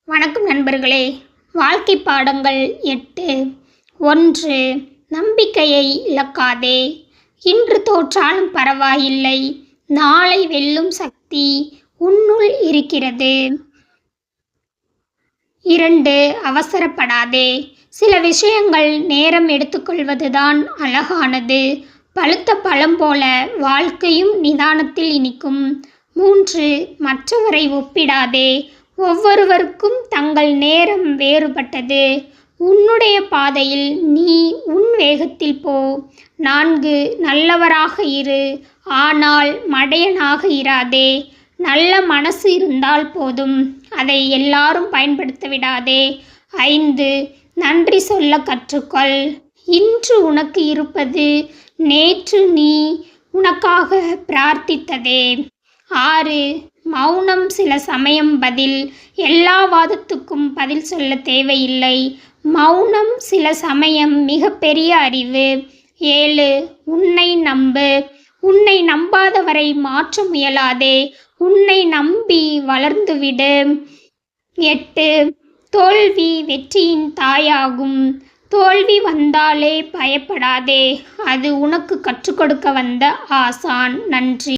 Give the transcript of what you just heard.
வணக்கம் நண்பர்களே. வாழ்க்கை பாடங்கள் 8. 1. நம்பிக்கையை இழக்காதே. இன்று தோற்றாலும் பரவாயில்லை, நாளை வெல்லும் சக்தி உன்னுள் இருக்கிறது. 2. அவசரப்படாதே. சில விஷயங்கள் நேரம் எடுத்துக்கொள்வதுதான் அழகானது. பழுத்த பழம் போல வாழ்க்கையும் நிதானத்தில் இனிக்கும். 3. மற்றவரை ஒப்பிடாதே. ஒவ்வொருவருக்கும் தங்கள் நேரம் வேறுபட்டது. உன்னுடைய பாதையில் நீ உன் வேகத்தில் போ. 4. நல்லவராக இரு, ஆனால் மடையனாக இராதே. நல்ல மனசு இருந்தால் போதும், அதை எல்லாரும் பயன்படுத்த விடாதே. 5. நன்றி சொல்ல கற்றுக்கொள். இன்று உனக்கு இருப்பது நேற்று நீ உனக்காக பிரார்த்தித்ததே. 6. மௌனம் சில சமயம் பதில். எல்லா வாதத்துக்கும் பதில் சொல்ல தேவையில்லை. மௌனம் சில சமயம் மிகப்பெரிய அறிவு. 7. உன்னை நம்பு. உன்னை நம்பாதவரை மாற்ற முயலாதே. உன்னை நம்பி வளர்ந்துவிடு. 8. தோல்வி வெற்றியின் தாயாகும். தோல்வி வந்தாலே பயப்படாதே, அது உனக்கு கற்றுக் கொடுக்க வந்த ஆசான். நன்றி.